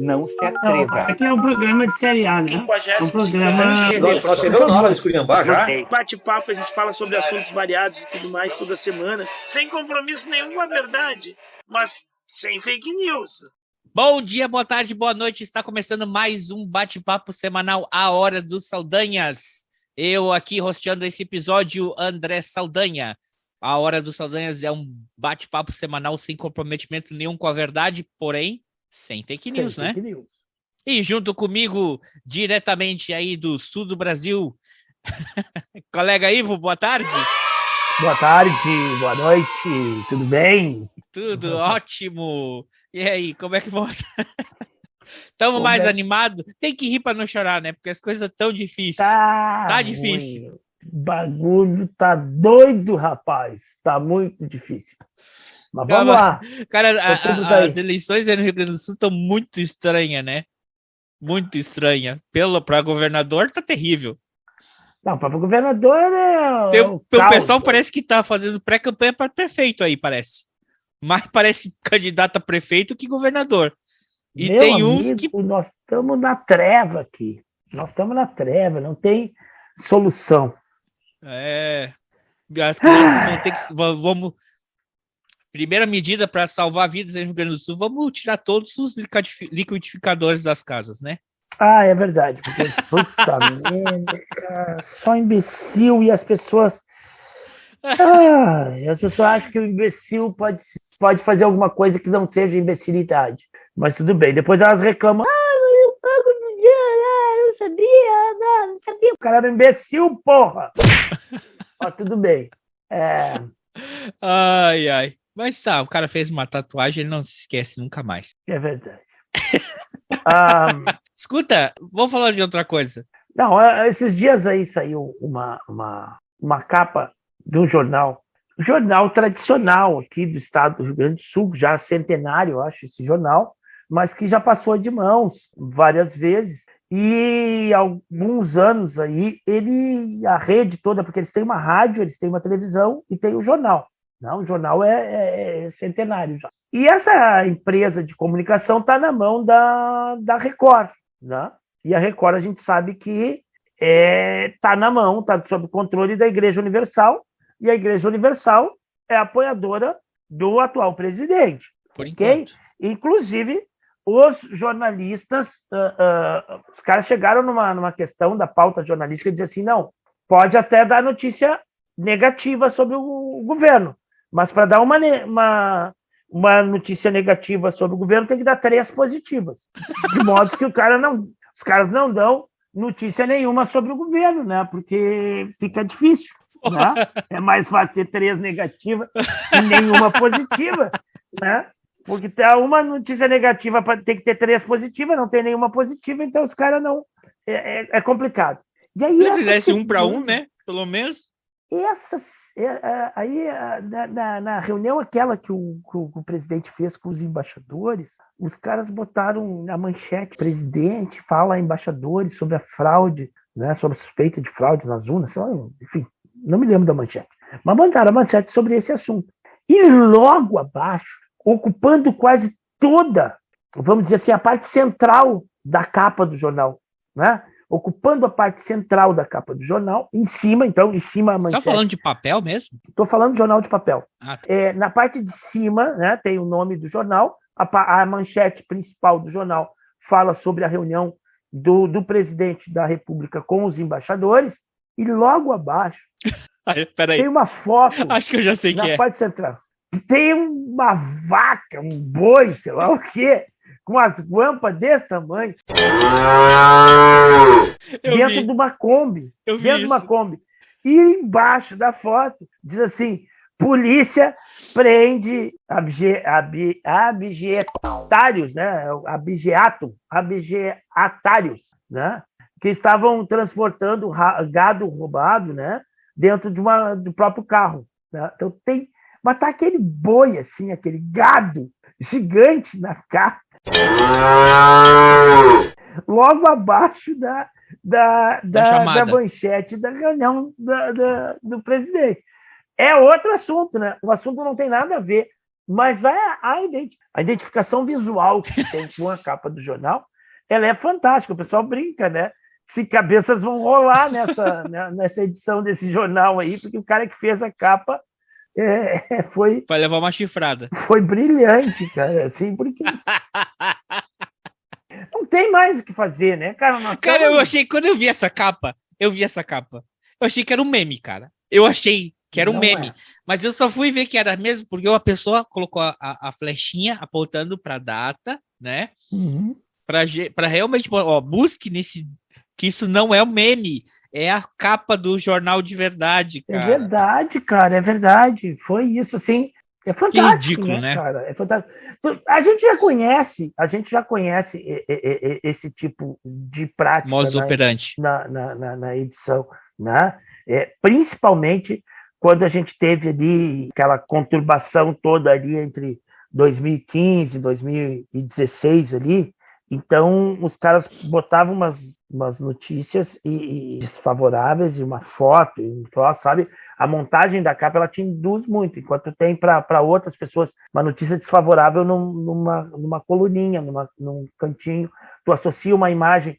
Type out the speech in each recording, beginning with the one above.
Não se Não, atreva. aqui é um programa de série A, né? É um programa... Nós chegamos na hora de esculhambar já. Bate-papo, a gente fala sobre assuntos variados e tudo mais toda semana, sem compromisso nenhum com a verdade, mas sem fake news. Bom dia, boa tarde, boa noite. Está começando mais um bate-papo semanal, A Hora dos Saldanhas. Eu aqui rosteando esse episódio, André Saldanha. A Hora dos Saldanhas é um bate-papo semanal sem comprometimento nenhum com a verdade, porém, sem fake news, né? Fake news. E junto comigo, diretamente aí do sul do Brasil, colega Ivo, boa tarde. Boa tarde, boa noite, tudo bem? Tudo ótimo. E aí, como é que você... Estamos mais animados? Tem que rir para não chorar, né? Porque as coisas estão difíceis. Tá difícil. O bagulho tá doido, rapaz. Tá muito difícil. Mas vamos lá. Cara, as eleições aí no Rio Grande do Sul estão muito estranhas, né? Muito estranha. Para governador tá terrível. Não, para governador o pessoal parece que tá fazendo pré-campanha para prefeito aí, parece. Mais parece candidato a prefeito que governador. E meu tem amigo, uns que... nós estamos na treva aqui. Nós estamos na treva, não tem solução. As crianças vão ter que... Vamos... Primeira medida para salvar vidas no Rio Grande do Sul, vamos tirar todos os liquidificadores das casas, né? Ah, é verdade. Porque, puta merda, cara, só imbecil e as pessoas... as pessoas acham que o imbecil pode fazer alguma coisa que não seja imbecilidade. Mas tudo bem. Depois elas reclamam. Eu pago dinheiro, eu não sabia. O cara era imbecil, porra. Mas tudo bem. Ai. Mas tá, o cara fez uma tatuagem, ele não se esquece nunca mais. É verdade. Escuta, vou falar de outra coisa. Não, esses dias aí saiu uma capa de um jornal tradicional aqui do estado do Rio Grande do Sul, já centenário, eu acho, esse jornal, mas que já passou de mãos várias vezes. E há alguns anos aí, a rede toda, porque eles têm uma rádio, eles têm uma televisão e tem o jornal. Não, o jornal é centenário já. E essa empresa de comunicação está na mão da Record, né? E a Record a gente sabe que está na mão, está sob o controle da Igreja Universal, e a Igreja Universal é apoiadora do atual presidente. Por okay? Inclusive, os jornalistas, os caras chegaram numa questão da pauta jornalística e dizer assim, não, pode até dar notícia negativa sobre o governo, mas para dar uma notícia negativa sobre o governo tem que dar 3 positivas. De modo que os caras não dão notícia nenhuma sobre o governo, né? Porque fica difícil. Né? É mais fácil ter 3 negativas e nenhuma positiva, né? Porque tem uma notícia negativa tem que ter 3 positivas, não tem nenhuma positiva, então os caras não... É complicado. E aí, se fizesse 1 para 1, né? Pelo menos. Aí, na reunião aquela que o presidente fez com os embaixadores, os caras botaram na manchete, presidente fala a embaixadores sobre a fraude, né, sobre a suspeita de fraude nas urnas, enfim, não me lembro da manchete, mas botaram a manchete sobre esse assunto. E logo abaixo, ocupando quase toda, vamos dizer assim, a parte central da capa do jornal, né? Ocupando a parte central da capa do jornal, em cima a manchete. Você está falando de papel mesmo? Estou falando de jornal de papel. Tá. Na parte de cima, né, tem o nome do jornal, a manchete principal do jornal fala sobre a reunião do presidente da República com os embaixadores, e logo abaixo tem uma foto. Acho que eu já sei que na parte central. Tem uma vaca, um boi, sei lá o quê, com as guampas desse tamanho, dentro de uma Kombi. Dentro de uma Kombi. E embaixo da foto diz assim: polícia prende abjetários, né? Abjetários, né? Que estavam transportando gado roubado, né? Dentro do próprio carro. Né? Então mas tá aquele boi, assim, aquele gado gigante na capa. Logo abaixo da manchete da reunião do presidente. É outro assunto, né? O assunto não tem nada a ver Mas a identificação visual que tem com a capa do jornal, ela é fantástica. O pessoal brinca, né? Se cabeças vão rolar nessa edição desse jornal aí, porque o cara que fez a capa foi... Vai levar uma chifrada. Foi brilhante, cara, assim, porque... Não tem mais o que fazer, né, cara? Cara, eu achei, quando eu vi essa capa, eu achei que era um meme, cara. Eu achei que era um meme, mas eu só fui ver que era mesmo porque a pessoa colocou a flechinha apontando para a data, né? Uhum. Para realmente, ó, busque nesse, que isso não é um meme, é a capa do jornal de verdade, cara. É verdade, cara, é verdade. Foi isso, assim, é fantástico, que ridículo, né? Cara? É fantástico. A gente já conhece esse tipo de prática modus operandi na edição, né? Principalmente quando a gente teve ali aquela conturbação toda ali entre 2015 e 2016 ali, então os caras botavam umas notícias desfavoráveis e uma foto, e um troço, sabe? A montagem da capa ela te induz muito, enquanto tem para outras pessoas uma notícia desfavorável numa coluninha, num cantinho, tu associa uma imagem,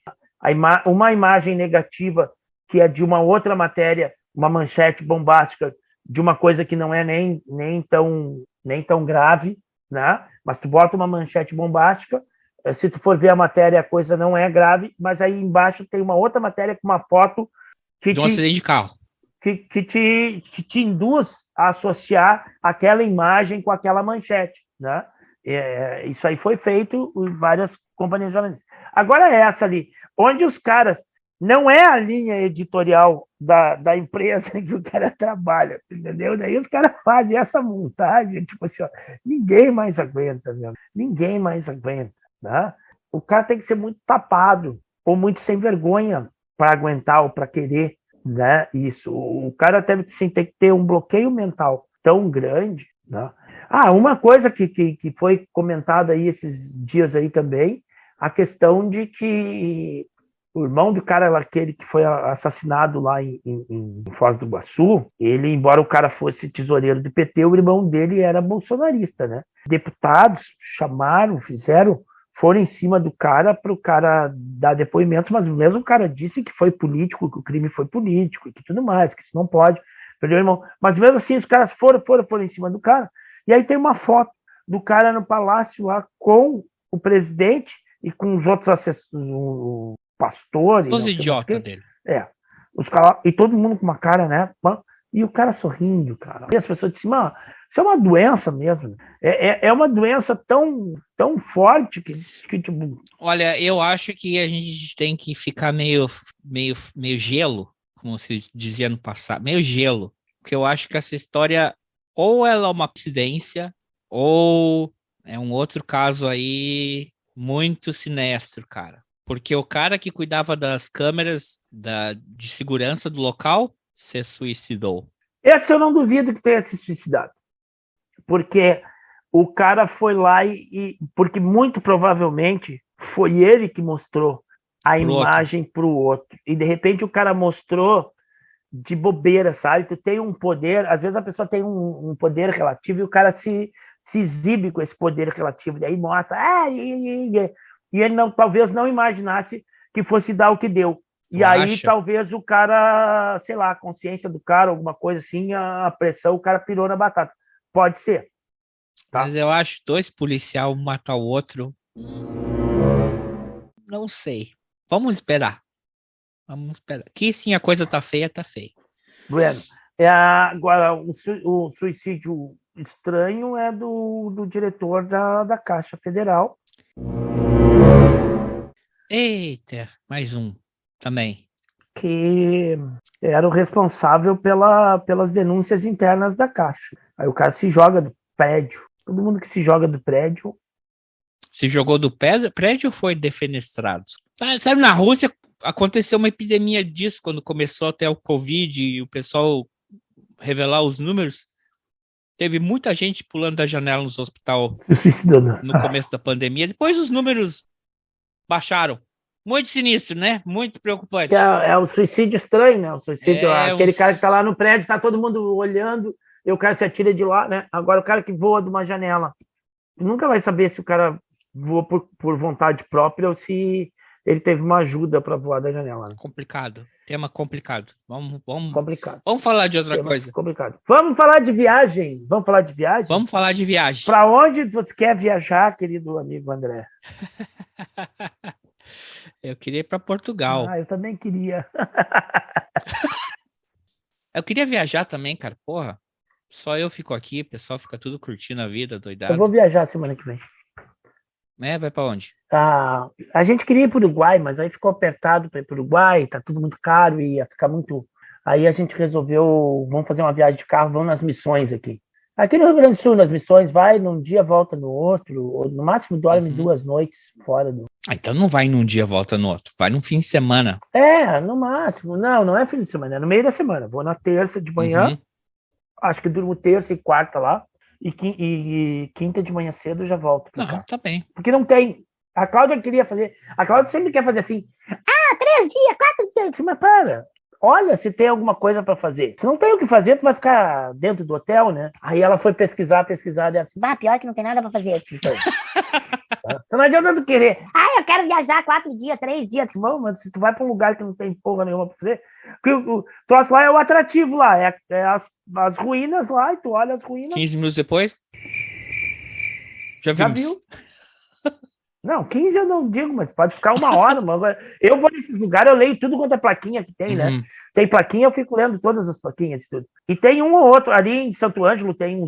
uma imagem negativa que é de uma outra matéria, uma manchete bombástica de uma coisa que não é nem tão grave, né? Mas tu bota uma manchete bombástica, se tu for ver a matéria, a coisa não é grave, mas aí embaixo tem uma outra matéria com uma foto de um acidente de carro. Que te induz a associar aquela imagem com aquela manchete, né? Isso aí foi feito em várias companhias jornalistas. Agora essa ali, onde os caras... Não é a linha editorial da empresa que o cara trabalha, entendeu? Daí os caras fazem essa montagem, tipo assim, ó, ninguém mais aguenta, meu. Ninguém mais aguenta, né? O cara tem que ser muito tapado ou muito sem vergonha para aguentar ou para querer, né? Isso. O cara tem que ter um bloqueio mental tão grande, né? Uma coisa que foi comentada aí esses dias aí também, a questão de que o irmão do cara, aquele que foi assassinado lá em Foz do Iguaçu, ele, embora o cara fosse tesoureiro do PT, o irmão dele era bolsonarista, né? Deputados foram em cima do cara para o cara dar depoimentos, mas mesmo o cara disse que foi político, que o crime foi político e que tudo mais, que isso não pode perder o irmão. Mas mesmo assim, os caras foram em cima do cara. E aí tem uma foto do cara no palácio lá com o presidente e com os outros assessores, pastores. Os idiotas dele. Os caras, e todo mundo com uma cara, né? E o cara sorrindo, cara. E as pessoas dizem, mano, isso é uma doença mesmo. É uma doença tão forte que tipo... Olha, eu acho que a gente tem que ficar meio gelo, como se dizia no passado, meio gelo. Porque eu acho que essa história, ou ela é uma coincidência, ou é um outro caso aí muito sinistro, cara. Porque o cara que cuidava das câmeras de segurança do local se suicidou. Esse eu não duvido que tenha se suicidado. Porque o cara foi lá porque muito provavelmente foi ele que mostrou a imagem para o outro. E de repente o cara mostrou de bobeira, sabe? Tu tem um poder, às vezes a pessoa tem um poder relativo e o cara se exibe com esse poder relativo. Daí mostra... E ele talvez não imaginasse que fosse dar o que deu. E aí talvez o cara, sei lá, a consciência do cara, alguma coisa assim, a pressão, o cara pirou na batata. Pode ser. Tá? Mas eu acho 2 policiais matar o outro. Não sei. Vamos esperar. Que sim, a coisa tá feia, tá feia. Bueno. Agora, o suicídio estranho é do diretor da Caixa Federal. Eita, mais um também. Que era o responsável pelas denúncias internas da Caixa. Aí o cara se joga do prédio. Todo mundo que se joga do prédio... Se jogou do prédio ou foi defenestrado? Sabe, na Rússia aconteceu uma epidemia disso, quando começou até o Covid e o pessoal revelar os números. Teve muita gente pulando da janela nos hospitais no começo da pandemia. Depois os números baixaram. Muito sinistro, né? Muito preocupante. É o suicídio estranho, né? O suicídio, aquele cara que tá lá no prédio, tá todo mundo olhando, e o cara se atira de lá, né? Agora o cara que voa de uma janela, tu nunca vai saber se o cara voa por vontade própria ou se ele teve uma ajuda para voar da janela. Né? Complicado. Tema complicado. Complicado. Vamos falar de outra coisa. Complicado. Vamos falar de viagem. Vamos falar de viagem? Vamos falar de viagem. Para onde você quer viajar, querido amigo André? Eu queria ir para Portugal. Eu também queria. Eu queria viajar também, cara. Porra. Só eu fico aqui, o pessoal fica tudo curtindo a vida, doidado. Eu vou viajar semana que vem. Vai pra onde? A gente queria ir para o Uruguai, mas aí ficou apertado para ir para o Uruguai, tá tudo muito caro e ia ficar muito... Aí a gente resolveu, vamos fazer uma viagem de carro, vamos nas Missões aqui. Aqui no Rio Grande do Sul, nas Missões, vai num dia, volta no outro, ou no máximo dorme 2 noites fora do... Então não vai num dia, volta no outro, vai num fim de semana. No máximo. Não é fim de semana, é no meio da semana. Vou na terça de manhã, acho que durmo terça e quarta lá, e quinta de manhã cedo eu já volto pra cá. Tá bem. Porque não tem. A Cláudia queria fazer. A Cláudia sempre quer fazer assim. 3 dias, 4 dias. Mas para. Olha se tem alguma coisa para fazer. Se não tem o que fazer, tu vai ficar dentro do hotel, né? Aí ela foi pesquisar, e ela disse, pior que não tem nada para fazer. Então não adianta tu querer. Eu quero viajar 4 dias, 3 dias. Bom, mas se tu vai para um lugar que não tem porra nenhuma para fazer, o troço lá é o atrativo lá, é as ruínas lá, e tu olha as ruínas. 15 minutos depois, já viu? Não, 15 eu não digo, mas pode ficar 1 hora. Eu vou nesses lugares, eu leio tudo quanto é plaquinha que tem, né? Tem plaquinha, eu fico lendo todas as plaquinhas e tudo. E tem um ou outro, ali em Santo Ângelo tem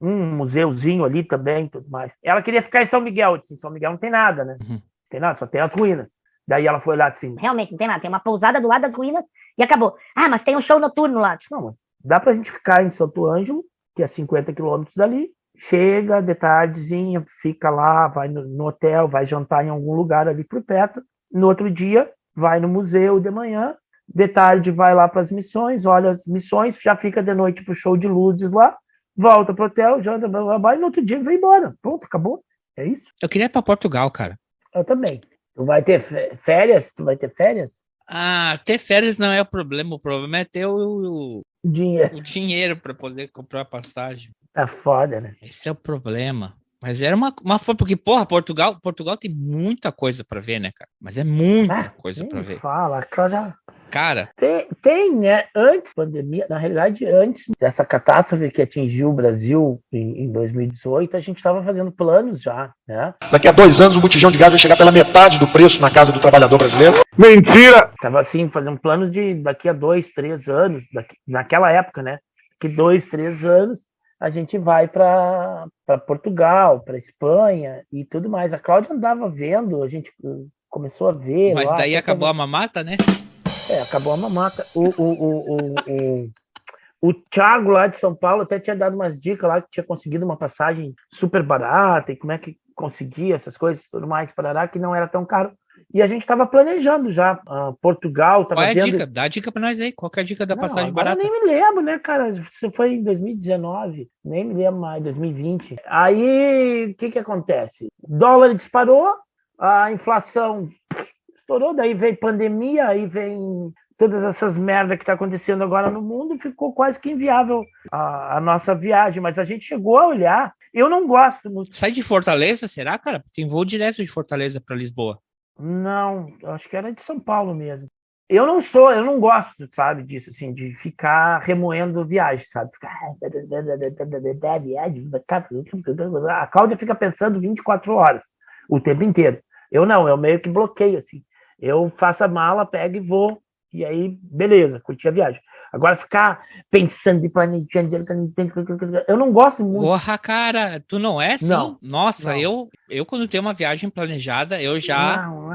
um museuzinho ali também e tudo mais. Ela queria ficar em São Miguel, eu disse, em São Miguel não tem nada, né? Não tem nada, só tem as ruínas. Daí ela foi lá assim, realmente não tem nada, tem uma pousada do lado das ruínas e acabou. Mas tem um show noturno lá. Disse, não, mas dá pra gente ficar em Santo Ângelo, que é 50 quilômetros dali, chega de tardezinha, fica lá, vai no hotel, vai jantar em algum lugar ali por perto. No outro dia, vai no museu de manhã. De tarde, vai lá para as Missões, olha as Missões, já fica de noite pro show de luzes lá, volta pro hotel, janta, e no outro dia vai embora. Pronto, acabou. É isso. Eu queria ir para Portugal, cara. Eu também. Tu vai ter férias? Ter férias não é o problema é ter o dinheiro para poder comprar passagem. Tá foda, né? Esse é o problema. Mas era uma porque, Portugal tem muita coisa pra ver, né, cara? Mas é muita coisa pra ver. Fala, Cláudia. Cara... Tem, né? Antes da pandemia, na realidade, antes dessa catástrofe que atingiu o Brasil em 2018, a gente estava fazendo planos já, né? Daqui a 2 anos o botijão de gás vai chegar pela metade do preço na casa do trabalhador brasileiro. Mentira! Tava assim, fazendo um plano de daqui a 2, 3 anos, naquela época, né? Daqui 2, 3 anos, a gente vai para Portugal, para Espanha e tudo mais. A Cláudia andava vendo, a gente começou a ver. Mas daí acabou a mamata, né? Acabou a mamata. O Thiago lá de São Paulo até tinha dado umas dicas lá, que tinha conseguido uma passagem super barata e como é que conseguia essas coisas e tudo mais, que não era tão caro. E a gente estava planejando já. Portugal. Qual é a dica? Dá a dica para nós aí. Qual que é a dica da passagem barata? Eu nem me lembro, né, cara? Isso foi em 2019. Nem me lembro mais, 2020. Aí, o que acontece? Dólar disparou, a inflação estourou, daí veio pandemia, aí vem todas essas merdas que tá acontecendo agora no mundo, ficou quase que inviável a nossa viagem. Mas a gente chegou a olhar. Eu não gosto muito. Sai de Fortaleza, será, cara? Tem voo direto de Fortaleza para Lisboa. Não, acho que era de São Paulo mesmo. Eu não gosto, sabe, disso, assim, de ficar remoendo viagem, sabe? A Cláudia fica pensando 24 horas, o tempo inteiro. Eu não, eu meio que bloqueio, assim. Eu faço a mala, pego e vou, e aí, beleza, curti a viagem. Agora ficar pensando e planejando, eu não gosto muito. Porra, cara, tu não é assim? Não. Nossa, não. Eu quando tenho uma viagem planejada, eu já... Não.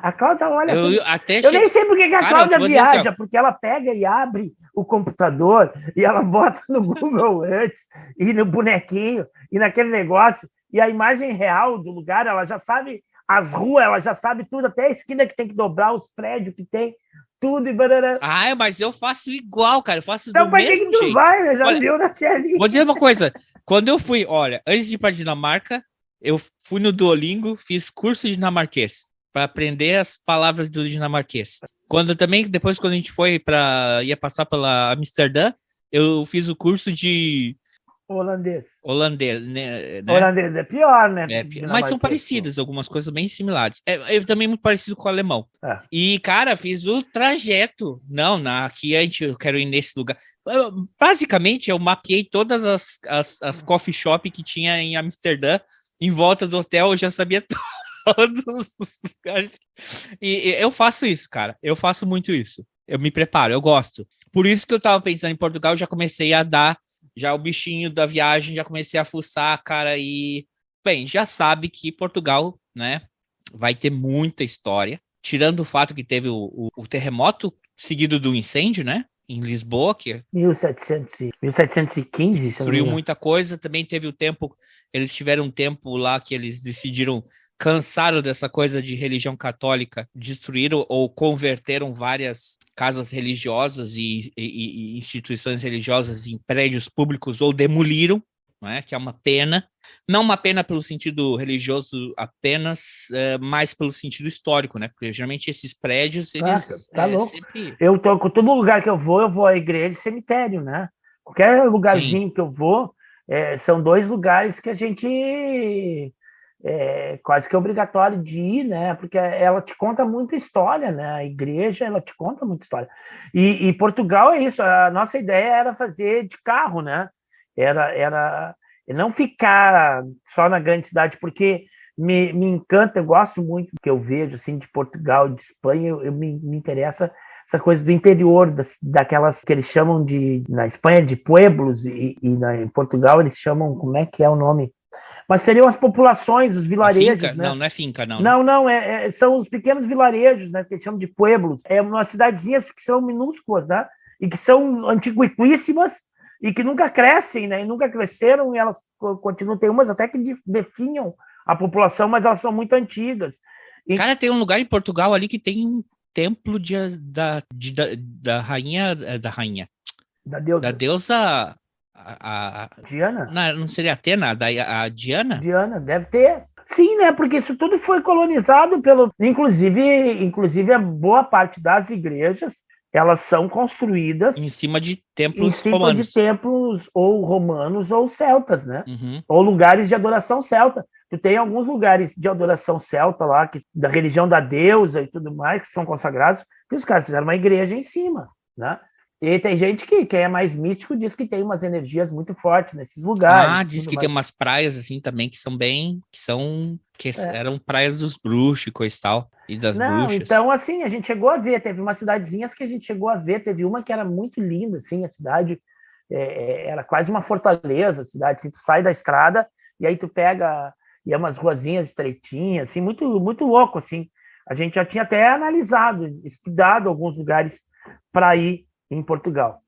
A Cláudia olha... Eu nem sei por que a Cláudia viaja, assim, porque ela pega e abre o computador e ela bota no Google antes, e no bonequinho, e naquele negócio, e a imagem real do lugar, ela já sabe as ruas, ela já sabe tudo, até a esquina que tem que dobrar, os prédios que tem, tudo e barará. Mas eu faço igual, cara. Eu faço então, do mesmo jeito. Então, pra que tu vai, né? Já viu na telinha. Vou dizer uma coisa. Quando eu fui, antes de ir pra Dinamarca, eu fui no Duolingo, fiz curso de dinamarquês, para aprender as palavras do dinamarquês. Depois quando a gente ia passar pela Amsterdã, eu fiz o curso de Holandês. holandês, né? Holandês é pior, né? Mas são parecidas, algumas coisas bem similares. É também muito parecido com o alemão. E, cara, fiz o trajeto. Aqui eu quero ir nesse lugar. Basicamente, eu mapeei todas as coffee shop que tinha em Amsterdã. Em volta do hotel, eu já sabia todos os lugares. E eu faço isso, cara. Eu faço muito isso. Eu me preparo, eu gosto. Por isso que eu tava pensando em Portugal, já comecei a dar já o bichinho da viagem, já comecei a fuçar, cara, e... Bem, já sabe que Portugal, né, vai ter muita história, tirando o fato que teve o terremoto seguido do incêndio, né, em Lisboa, que 1715, destruiu muita coisa. Também teve o tempo, eles tiveram um tempo lá que eles decidiram, cansaram dessa coisa de religião católica, destruíram ou converteram várias casas religiosas e instituições religiosas em prédios públicos ou demoliram, não é? Que é uma pena. Não uma pena pelo sentido religioso apenas, mas pelo sentido histórico, né? Porque geralmente esses prédios, eles tá louco. sempre... Eu tô com todo lugar que eu vou à igreja e cemitério, né? Qualquer lugarzinho que eu vou, são 2 lugares que a gente... quase que é obrigatório de ir, né? Porque ela te conta muita história, né? A igreja, ela te conta muita história. E Portugal é isso. A nossa ideia era fazer de carro, né? Era não ficar só na grande cidade, porque me encanta, eu gosto muito do que eu vejo assim, de Portugal, de Espanha, me interessa essa coisa do interior, daquelas que eles chamam na Espanha de pueblos, em Portugal eles chamam, como é que é o nome? Mas seriam as populações, os vilarejos, né? Não é finca, não. Não, são os pequenos vilarejos, né? Que eles chamam de pueblos. É umas cidadezinhas que são minúsculas, né? E que são antiquíssimas e que nunca crescem, né? E nunca cresceram, e elas continuam. Tem umas até que definham a população, mas elas são muito antigas. Cara, tem um lugar em Portugal ali que tem um templo da rainha, da deusa Diana? Não seria Atena, a Diana? Diana, deve ter. Sim, né? Porque isso tudo foi colonizado pelo... Inclusive a boa parte das igrejas, elas são construídas... Em cima de templos romanos. Em cima de templos ou romanos ou celtas, né? Ou lugares de adoração celta. Tu tem alguns lugares de adoração celta lá, da religião da deusa e tudo mais, que são consagrados, que os caras fizeram uma igreja em cima, né? E tem gente que é mais místico, diz que tem umas energias muito fortes nesses lugares. Diz que tem umas praias assim também que são eram praias dos bruxos e coisa e tal, e das bruxas. Então, assim, a gente chegou a ver, teve umas cidadezinhas que a gente chegou a ver, teve uma que era muito linda, assim, a cidade era quase uma fortaleza, a cidade, assim, tu sai da estrada e aí tu pega, e é umas ruazinhas estreitinhas, assim, muito, muito louco, assim. A gente já tinha até analisado, estudado alguns lugares para ir em Portugal.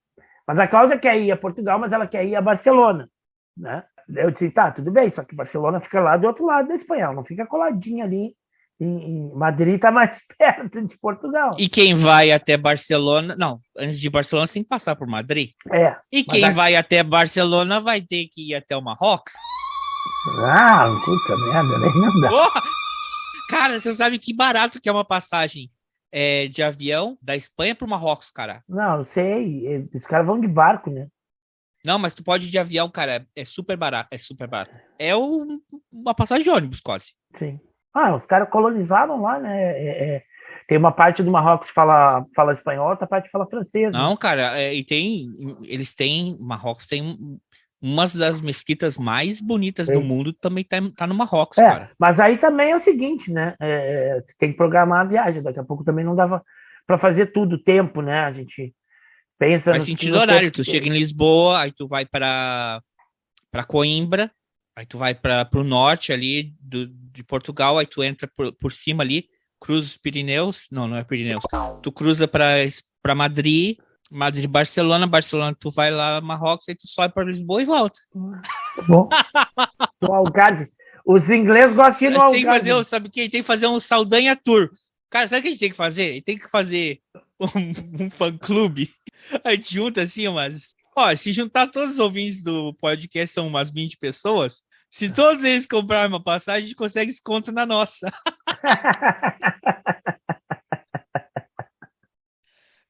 Mas a Cláudia quer ir a Portugal, mas ela quer ir a Barcelona, né? Eu disse, tá, tudo bem, só que Barcelona fica lá do outro lado da Espanha, ela não fica coladinha ali em Madrid, tá mais perto de Portugal. E quem vai até Barcelona... Não, antes de Barcelona você tem que passar por Madrid. E quem vai até Barcelona vai ter que ir até o Marrocos. Puta merda, nem não dá. Porra! Cara, você sabe que barato que é uma passagem de avião da Espanha para o Marrocos, cara? Não, eu sei. Os caras vão de barco, né? Não, mas tu pode ir de avião, cara. É super barato. É uma passagem de ônibus, quase. Sim. Os caras colonizaram lá, né? Tem uma parte do Marrocos que fala espanhol, outra parte fala francês. Não, né? cara, Marrocos tem uma das mesquitas mais bonitas do mundo, também tá no Marrocos, cara. Mas aí também é o seguinte, né? Tem que programar a viagem, daqui a pouco também não dava para fazer tudo, tempo, né? A gente pensa... Faz sentido horário, tu chega em Lisboa, aí tu vai para Coimbra, aí tu vai para o norte ali de Portugal, aí tu entra por cima ali, cruza os Pirineus, não é Pirineus, tu cruza para Madrid, Barcelona, tu vai lá Marrocos, aí tu sobe para Lisboa e volta. Bom. O Algarve. Os ingleses gostam de ir no Algarve. Sabe quem? Tem que fazer um Saldanha Tour. Cara, sabe o que a gente tem que fazer? Tem que fazer um fã-clube. A gente junta assim se juntar todos os ouvintes do podcast, são umas 20 pessoas, se todos eles comprarem uma passagem, a gente consegue desconto na nossa.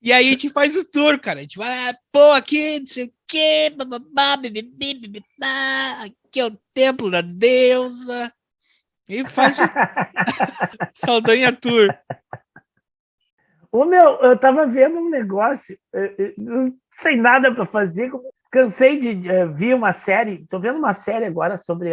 E aí a gente faz o tour, cara. A gente vai, pô, aqui, não sei o quê, bababá, bebê, bebebá, aqui é o templo da deusa. E faz o Saldanha Tour. Eu tava vendo um negócio, não sei nada para fazer, cansei de ver uma série, tô vendo uma série agora sobre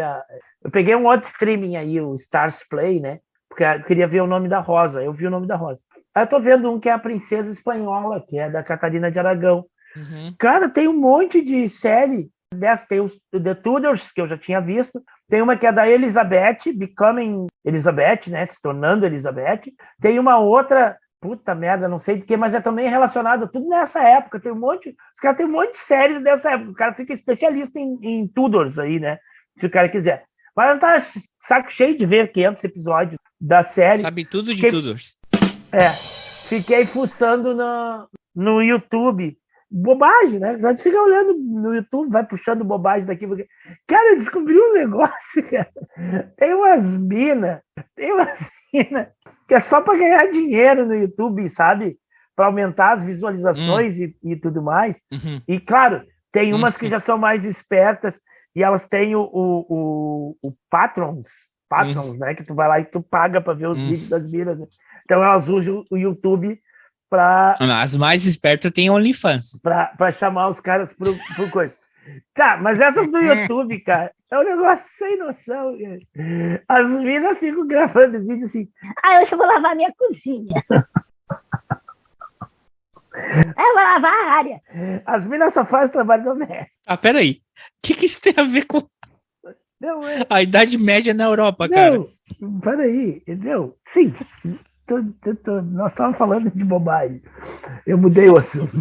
eu peguei um outro streaming aí, o Stars Play, né? Porque eu queria ver o nome da Rosa, eu vi o nome da Rosa. Aí eu tô vendo um que é a Princesa Espanhola, que é da Catarina de Aragão. Uhum. Cara, tem um monte de série dessa, tem os The Tudors, que eu já tinha visto, tem uma que é da Elizabeth, Becoming Elizabeth, né? Se tornando Elizabeth. Tem uma outra, puta merda, não sei de que, mas é também relacionada tudo nessa época. Tem os caras têm um monte de séries dessa época. O cara fica especialista em Tudors aí, né? Se o cara quiser. Mas tá saco cheio de ver 500 episódios da série. Sabe tudo de Tudors. Fiquei fuçando no YouTube. Bobagem, né? A gente fica olhando no YouTube, vai puxando bobagem daqui. Porque... Cara, eu descobri um negócio, cara. Tem umas minas que é só para ganhar dinheiro no YouTube, sabe? Para aumentar as visualizações e tudo mais. Uhum. E, claro, tem umas que já são mais espertas e elas têm o Patrons, né? Que tu vai lá e tu paga para ver os vídeos das minas. Né? Então elas usam o YouTube para... As mais espertas têm OnlyFans. Para chamar os caras por coisa. Tá, mas essas do YouTube, cara, é um negócio sem noção. Cara. As minas ficam gravando vídeo assim. Hoje eu vou lavar minha cozinha. Eu vou lavar a área. As minas só fazem trabalho doméstico. Peraí. O que isso tem a ver com a Idade Média na Europa, cara? Não, peraí, entendeu? Sim, nós estávamos falando de bobagem. Eu mudei o assunto.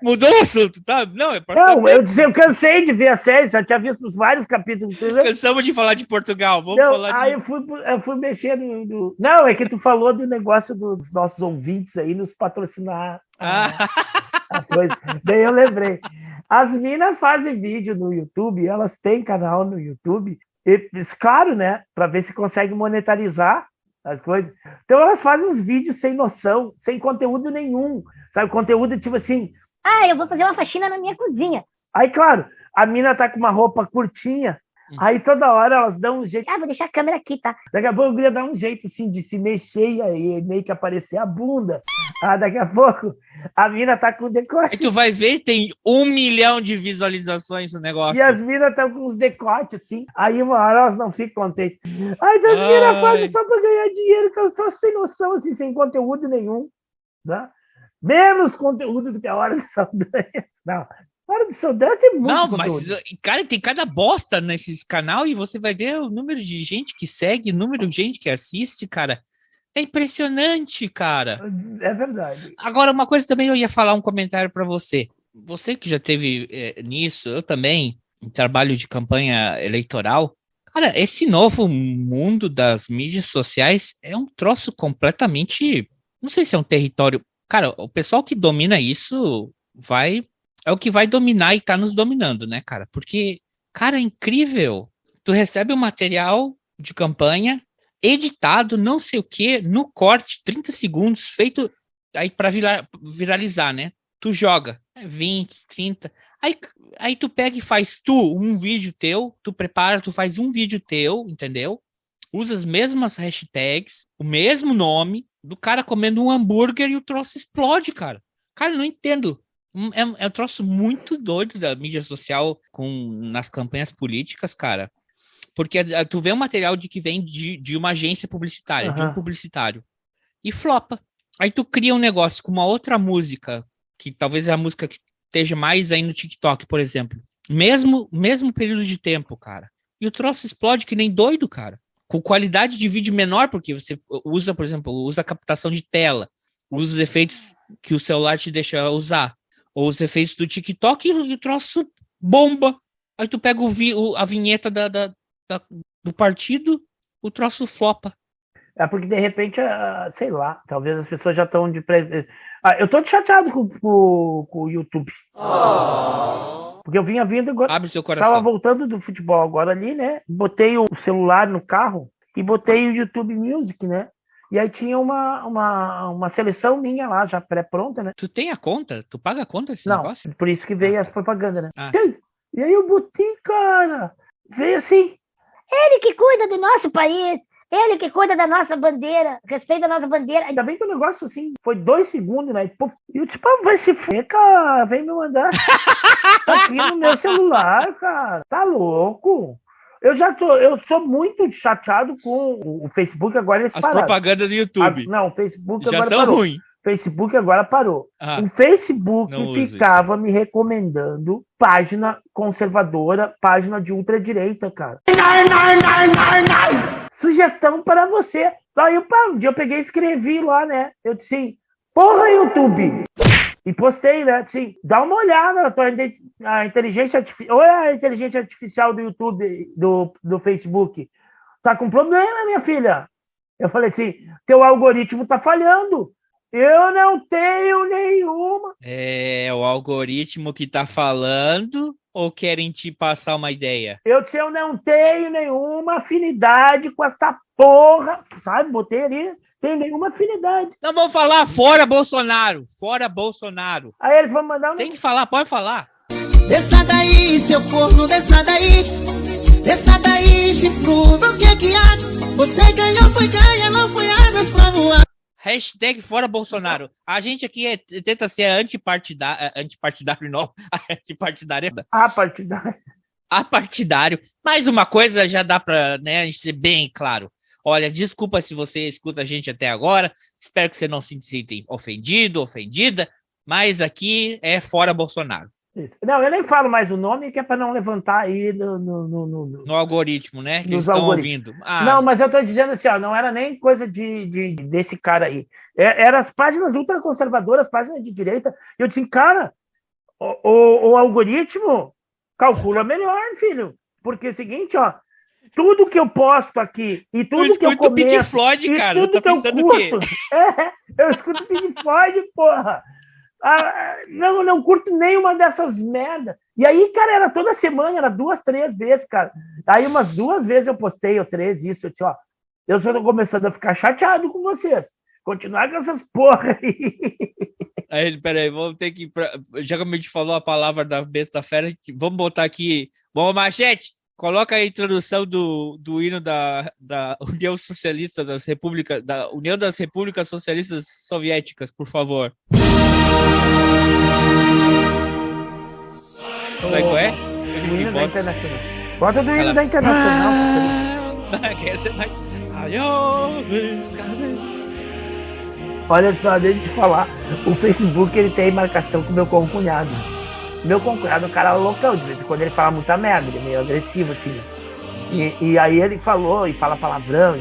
Mudou o assunto, tá? Não, eu cansei de ver a série, já tinha visto os vários capítulos. Cansamos de falar de Portugal, vamos falar aí eu fui mexer no... Não, é que tu falou do negócio dos nossos ouvintes aí nos patrocinar a coisa. Daí eu lembrei. As minas fazem vídeo no YouTube, elas têm canal no YouTube, claro, né? Para ver se consegue monetarizar as coisas. Então elas fazem uns vídeos sem noção, sem conteúdo nenhum. Sabe, conteúdo tipo assim... eu vou fazer uma faxina na minha cozinha. Aí, claro, a mina tá com uma roupa curtinha, aí toda hora elas dão um jeito... vou deixar a câmera aqui, tá? Daqui a pouco eu queria dar um jeito, assim, de se mexer e aí meio que aparecer a bunda. Daqui a pouco a mina tá com decote. Aí tu vai ver, tem 1 milhão de visualizações no negócio. E as minas estão com uns decotes, assim. Aí uma hora elas não ficam contentes. As minas fazem só pra ganhar dinheiro, que eu sou sem noção, assim, sem conteúdo nenhum. Né? Menos conteúdo do que a Hora do Saldanha. Não, a Hora do Saldanha tem muito conteúdo. Mas, cara, tem cada bosta nesses canal e você vai ver o número de gente que segue, o número de gente que assiste, cara. É impressionante, cara. É verdade. Agora, uma coisa também eu ia falar um comentário para você. Você que já teve nisso, eu também, em trabalho de campanha eleitoral. Cara, esse novo mundo das mídias sociais é um troço completamente... Não sei se é um território... Cara, o pessoal que domina isso é o que vai dominar e tá nos dominando, né, cara? Porque, cara, é incrível. Tu recebe um material de campanha editado, não sei o que, no corte, 30 segundos, feito aí para viralizar, né? Tu joga 20, 30, aí tu pega e faz um vídeo teu, tu prepara, tu faz um vídeo teu, entendeu? Usa as mesmas hashtags, o mesmo nome, do cara comendo um hambúrguer e o troço explode, cara. Cara, eu não entendo. É um troço muito doido da mídia social nas campanhas políticas, cara. Porque tu vê um material que vem de uma agência publicitária, de um publicitário, e flopa. Aí tu cria um negócio com uma outra música, que talvez é a música que esteja mais aí no TikTok, por exemplo. Mesmo período de tempo, cara. E o troço explode que nem doido, cara. Com qualidade de vídeo menor, porque você usa, por exemplo, usa captação de tela, usa os efeitos que o celular te deixa usar, ou os efeitos do TikTok e o troço bomba. Aí tu pega a vinheta do partido, o troço flopa. É porque, de repente, sei lá, talvez as pessoas já estão de... eu tô chateado com o YouTube. Porque eu vinha vindo... Abre seu coração. Tava voltando do futebol agora ali, né? Botei o celular no carro e botei o YouTube Music, né? E aí tinha uma seleção minha lá, já pré-pronta, né? Tu tem a conta? Tu paga a conta desse Não, negócio? por isso que veio Ah, as propagandas, né? Ah. E aí eu botei, cara, veio assim, Ele que cuida do nosso país, ele que cuida da nossa bandeira, respeita a nossa bandeira. ainda bem que o negócio, assim, foi 2 segundos, né? E eu, tipo, vai se fuder, cara, vem me mandar aqui no meu celular, cara, tá louco? Eu sou muito chateado com o Facebook, agora eles As pararam. propagandas do YouTube Não, o Facebook já agora são parou. ruins. Facebook agora parou. Ah, O Facebook não uso ficava me recomendando página conservadora, página de ultradireita, cara. Sugestão para você. Daí um dia eu peguei e escrevi lá, né? Eu disse assim, porra, YouTube! E postei, né? Assim, dá uma olhada a inteligência artificial. Ou é a inteligência artificial do YouTube, do Facebook. Tá com problema, minha filha. Eu falei assim, teu algoritmo tá falhando. Eu não tenho nenhuma. é o algoritmo que tá falando ou querem te passar uma ideia? Eu disse, eu não tenho nenhuma afinidade com esta porra. Sabe? Botei ali, tem nenhuma afinidade. Não vou falar fora Bolsonaro. Fora Bolsonaro. Aí eles vão mandar um. Tem que falar, pode falar. Desça daí, seu corno, desça daí. Desça daí, chifrudo, o que é que há? Você ganhou, foi ganha, não foi águas pra voar. Hashtag fora Bolsonaro. A gente aqui tenta ser antipartidário, não. Antipartidário. Apartidário. Mais uma coisa já dá pra, né, a gente ser bem claro. Olha, desculpa se você escuta a gente até agora. Espero que você não se sinta ofendido, ofendida. Mas aqui é fora Bolsonaro. Isso. Não, eu nem falo mais o nome, que é para não levantar aí no algoritmo, né? Que eles nos estão algoritmos. ouvindo. Ah, Não, mas eu tô dizendo assim, ó, não era nem coisa desse cara aí. Era as páginas ultraconservadoras, páginas de direita. E eu disse, cara, o algoritmo calcula melhor, filho. Porque é o seguinte, ó, tudo que eu posto aqui e tudo que eu comento... Pink Floyd, e cara. tudo Tá que eu pensando o quê? curto, eu escuto Pink Floyd, porra. Não curto nenhuma dessas merda. E aí, cara, era toda semana, era 2, 3 vezes, cara. Aí umas 2 vezes eu postei, ou 3, isso. Eu disse, ó, eu só tô começando a ficar chateado com vocês. Continuar com essas porra aí. Peraí, vamos ter que... Já que a gente falou a palavra da besta fera, vamos botar aqui... Bom, Machete, coloca a introdução do hino da União Socialista das Repúblicas... Da União das Repúblicas Socialistas Soviéticas, por favor. Sabe qual é? O hino da Internacional. Bota do hino da Internacional. Quer ser mais... Olha só, deixa eu te falar. O Facebook, ele tem marcação com o meu concunhado. Meu concunhado é um cara loucão. De vez em quando ele fala muita merda, ele é meio agressivo, assim. E aí ele falou, e fala palavrão,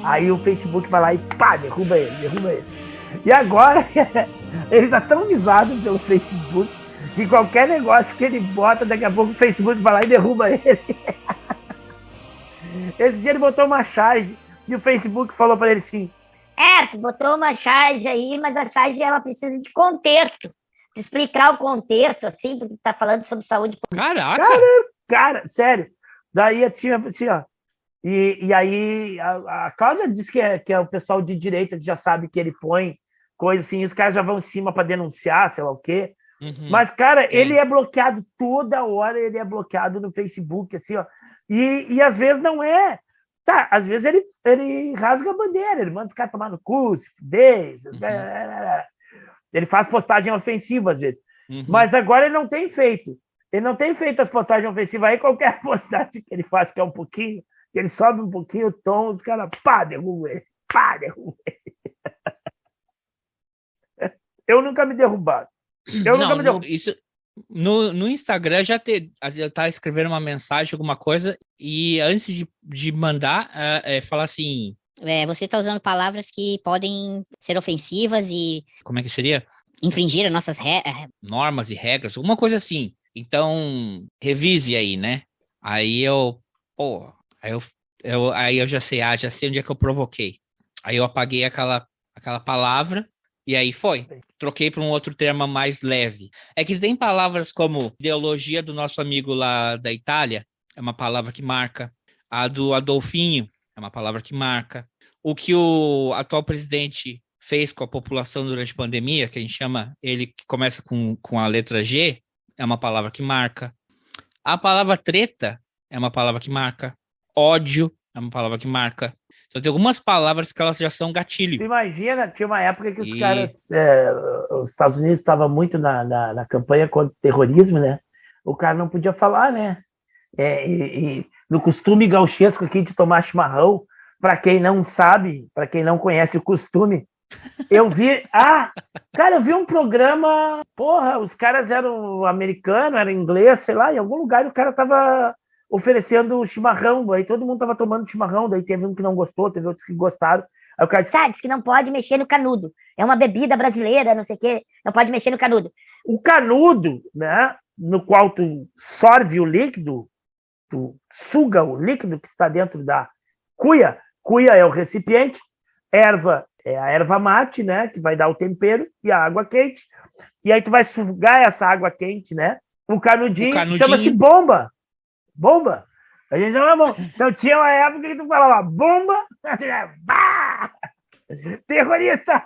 aí o Facebook vai lá e pá, derruba ele. E agora, ele tá tão avisado pelo Facebook, que qualquer negócio que ele bota, daqui a pouco o Facebook vai lá e derruba ele. Esse dia ele botou uma charge, e o Facebook falou pra ele assim, Tu botou uma charge aí, mas a charge ela precisa de contexto. De explicar o contexto, assim, porque tá falando sobre saúde pública. Caraca! Cara, sério. Daí tinha assim, ó. E aí a Cláudia disse que é o pessoal de direita que já sabe que ele põe coisa assim, os caras já vão em cima pra denunciar, sei lá o quê. Uhum. Mas, cara, ele é bloqueado toda hora, ele é bloqueado no Facebook, assim, ó. E às vezes não é. Tá, às vezes ele rasga a bandeira, ele manda os caras tomar no cu, se fuder. Ele faz postagem ofensiva, às vezes. Uhum. Mas agora ele não tem feito. Ele não tem feito as postagens ofensivas. Aí qualquer postagem que ele faz, que é um pouquinho, ele sobe um pouquinho o tom, os caras, derruba ele. Eu nunca me derrubaram. Isso, no Instagram já eu tava escrevendo uma mensagem, alguma coisa, e antes de mandar, falar assim... você está usando palavras que podem ser ofensivas e... Como é que seria? Infringir as nossas normas e regras, alguma coisa assim. Então, revise aí, né? Aí eu já sei onde é que eu provoquei. Aí eu apaguei aquela palavra e aí foi. Troquei para um outro termo mais leve. É que tem palavras como ideologia do nosso amigo lá da Itália, é uma palavra que marca. A do Adolfinho é uma palavra que marca. o que o atual presidente fez com a população durante a pandemia, que a gente chama, ele que começa com a letra G, é uma palavra que marca. A palavra treta é uma palavra que marca. Ódio é uma palavra que marca. Só tem algumas palavras que elas já são gatilho. Tu imagina, tinha uma época que os caras, os Estados Unidos estavam muito na campanha contra o terrorismo, né? O cara não podia falar, né? E no costume gauchesco aqui de tomar chimarrão, para quem não sabe, para quem não conhece o costume, eu vi um programa, os caras eram americanos, eram inglês, sei lá, em algum lugar o cara tava oferecendo chimarrão, aí todo mundo tava tomando chimarrão, daí teve um que não gostou, teve outros que gostaram, aí o cara disse, que não pode mexer no canudo, é uma bebida brasileira, não sei o quê, não pode mexer no canudo. O canudo, né, no qual tu sorve o líquido, tu suga o líquido que está dentro da cuia é o recipiente, erva é a erva mate, né, que vai dar o tempero, e a água quente, e aí tu vai sugar essa água quente, né, o canudinho. Chama-se bomba, a gente chama bomba. Então tinha uma época que tu falava bomba, terrorista,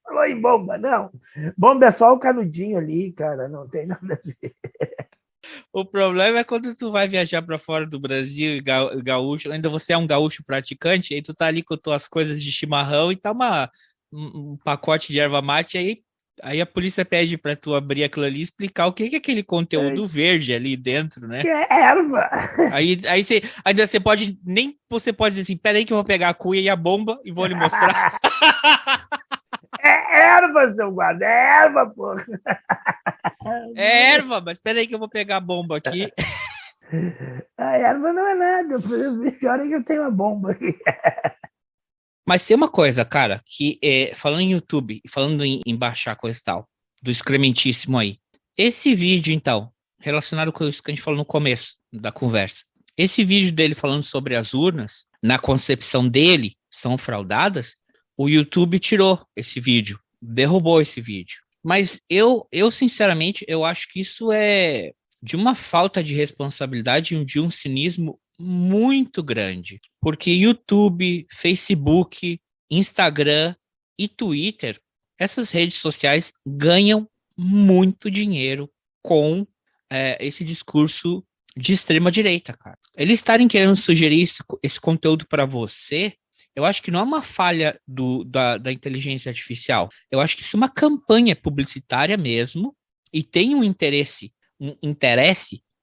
falou em bomba, não, bomba é só o canudinho ali, cara, não tem nada a ver. O problema é quando tu vai viajar para fora do Brasil, gaúcho, ainda você é um gaúcho praticante, aí tu tá ali com tuas coisas de chimarrão e tá um pacote de erva mate, aí a polícia pede para tu abrir aquilo ali e explicar o que é aquele conteúdo verde ali dentro, né? Que é erva. Aí você pode dizer assim, peraí que eu vou pegar a cuia e a bomba e vou lhe mostrar. É erva, seu guarda, é erva, porra. É erva, mas peraí que eu vou pegar a bomba aqui. A erva não é nada, o pior é que eu tenho uma bomba aqui. Mas tem uma coisa, cara, que falando em YouTube, falando em baixar coisa e tal, do excrementíssimo aí. Esse vídeo, então, relacionado com isso que a gente falou no começo da conversa, esse vídeo dele falando sobre as urnas, na concepção dele, são fraudadas, o YouTube tirou esse vídeo, derrubou esse vídeo. Mas eu sinceramente, eu acho que isso é de uma falta de responsabilidade e de um cinismo muito grande. Porque YouTube, Facebook, Instagram e Twitter, essas redes sociais ganham muito dinheiro com esse discurso de extrema direita, cara. Eles estarem querendo sugerir esse conteúdo para você, eu acho que não é uma falha da inteligência artificial. Eu acho que isso é uma campanha publicitária mesmo e tem um interesse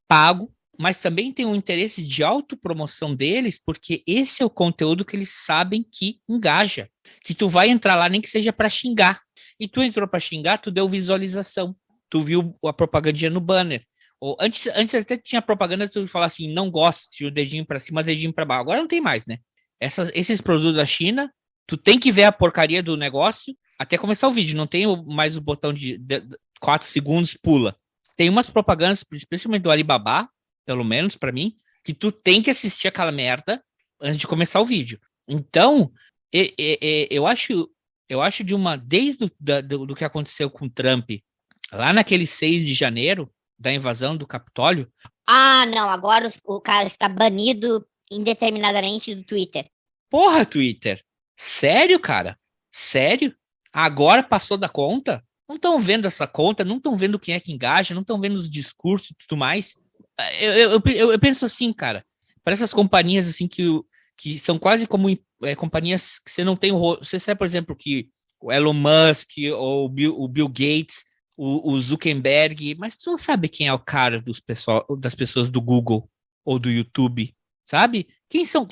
pago, mas também tem um interesse de autopromoção deles, porque esse é o conteúdo que eles sabem que engaja. Que tu vai entrar lá nem que seja para xingar. E tu entrou para xingar, tu deu visualização. Tu viu a propagandinha no banner. Ou antes até tinha propaganda, tu falar assim, não gosto, tira o dedinho para cima, dedinho para baixo. Agora não tem mais, né? Esses produtos da China, tu tem que ver a porcaria do negócio até começar o vídeo. Não tem mais o botão de 4 segundos, pula. Tem umas propagandas, especialmente do Alibaba, pelo menos para mim, que tu tem que assistir aquela merda antes de começar o vídeo. Então, eu acho desde do que aconteceu com o Trump, lá naquele 6 de janeiro, da invasão do Capitólio. Ah, não, agora o cara está banido indeterminadamente do Twitter. Porra, Twitter. Sério, cara? Sério? Agora passou da conta? Não estão vendo essa conta, não estão vendo quem é que engaja, não estão vendo os discursos e tudo mais. Eu penso assim, cara, para essas companhias assim que são quase como companhias que você não tem o... Você sabe, por exemplo, que o Elon Musk ou o Bill Gates, o Zuckerberg, mas tu não sabe quem é o cara das pessoas do Google ou do YouTube, sabe? Quem são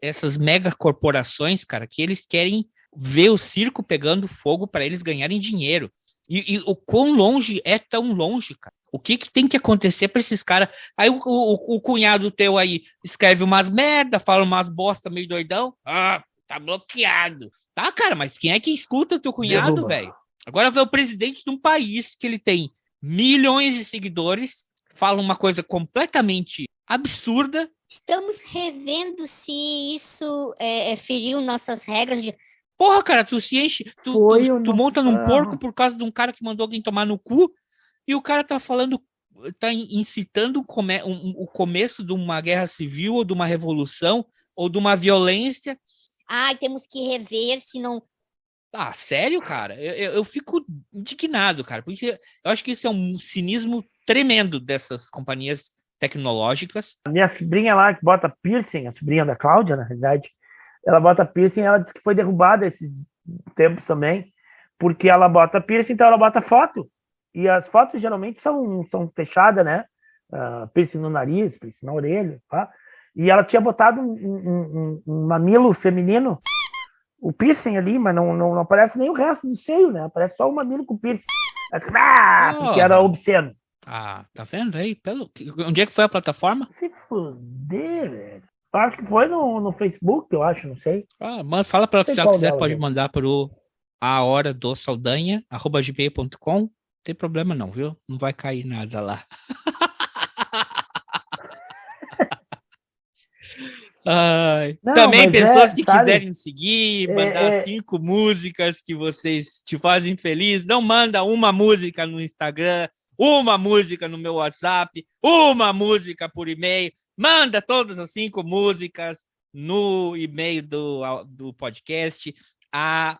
essas mega corporações, cara, que eles querem ver o circo pegando fogo para eles ganharem dinheiro. E o quão longe é tão longe, cara? O que tem que acontecer para esses caras? Aí o cunhado teu aí escreve umas merda, fala umas bosta meio doidão. Ah, tá bloqueado. Tá, cara, mas quem é que escuta o teu cunhado, velho? Agora vê o presidente de um país que ele tem milhões de seguidores, fala uma coisa completamente absurda. Estamos revendo se isso feriu nossas regras de... Porra, cara, tu se enche, tu monta num porco por causa de um cara que mandou alguém tomar no cu, e o cara tá falando, tá incitando o começo de uma guerra civil ou de uma revolução ou de uma violência. Ai, temos que rever, senão... Ah, sério, cara? Eu fico indignado, cara, porque eu acho que isso é um cinismo tremendo dessas companhias tecnológicas. A minha sobrinha lá, que bota piercing, a sobrinha da Cláudia, na realidade, ela bota piercing, ela disse que foi derrubada esses tempos também, porque ela bota piercing, então ela bota foto. E as fotos geralmente são fechadas, né? Piercing no nariz, piercing na orelha, tá? E ela tinha botado um mamilo feminino, o piercing ali, mas não aparece nem o resto do seio, né? Aparece só o mamilo com piercing. Porque era obsceno. Ah, tá vendo aí? Onde é que foi a plataforma? Se fuder, velho. Acho que foi no Facebook, eu acho, não sei. Fala pra ela que se ela quiser, dela, pode velho. mandar pro ahoradossaldanha@gmail.com. Não tem problema não, viu? Não vai cair nada lá. Não, também mas pessoas que sabe? quiserem seguir, mandar 5 músicas que vocês te fazem feliz. Não manda uma música no Instagram, uma música no meu WhatsApp, uma música por e-mail. Manda todas as 5 músicas no e-mail do podcast.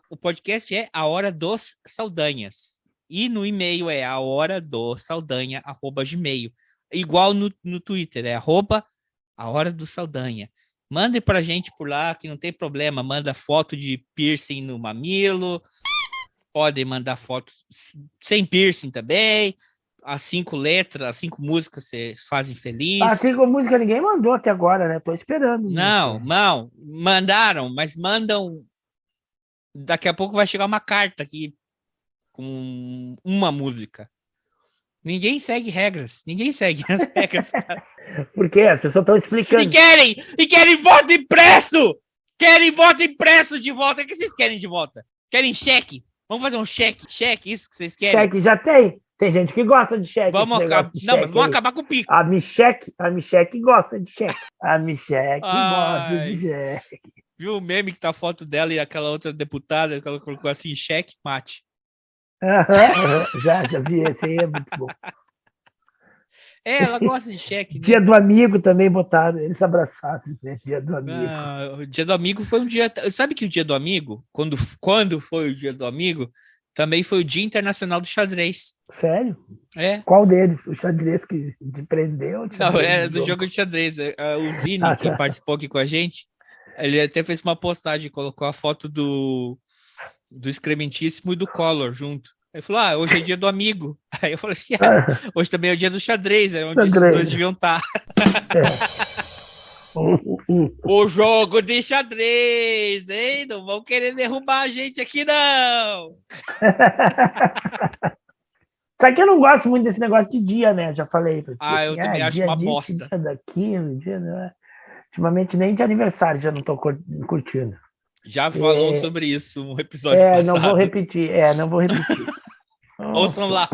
O podcast é A Hora dos Saldanhas. E no e-mail é ahoradossaldanha@gmail. Igual no Twitter, é @A Hora do Saldanha. Mandem pra gente por lá, que não tem problema. Manda foto de piercing no mamilo. Podem mandar foto sem piercing também. As 5 letras, as 5 músicas vocês fazem feliz. As 5 músicas ninguém mandou até agora, né? Tô esperando. Não. Mandaram, mas mandam... Daqui a pouco vai chegar uma carta aqui com uma música. Ninguém segue regras. Ninguém segue as regras, cara. Porque as pessoas estão explicando. E querem voto impresso! Querem voto impresso de volta. O que vocês querem de volta? Querem cheque? Vamos fazer um cheque? Cheque, isso que vocês querem? Cheque já tem. Tem gente que gosta de cheque. Vamos acabar com o pico. A Micheque gosta de cheque. A Micheque gosta de cheque. Viu o meme que tá a foto dela e aquela outra deputada que ela colocou assim, cheque, mate. Já vi, esse aí é muito bom. Ela gosta de cheque. Né? Dia do amigo também botaram, eles abraçados, né? Dia do amigo. O dia do amigo foi um dia... Sabe que o dia do amigo, quando foi o dia do amigo, também foi o Dia Internacional do Xadrez. Sério? É. Qual deles? O xadrez que te prendeu? Não, é do jogo de xadrez. O Zini, que participou aqui com a gente, ele até fez uma postagem, colocou a foto do Excrementíssimo e do Collor junto. Ele falou, hoje é dia do amigo. Aí eu falei assim, hoje também é o dia do xadrez, é onde esses dois deviam estar. O jogo de xadrez, hein? Não vão querer derrubar a gente aqui, não! Só que eu não gosto muito desse negócio de dia, né? Já falei. Porque, eu também acho uma bosta. Dia daquilo, dia, né? Ultimamente nem de aniversário já não tô curtindo. Já falou sobre isso um episódio passado. Não vou repetir. Ouçam lá.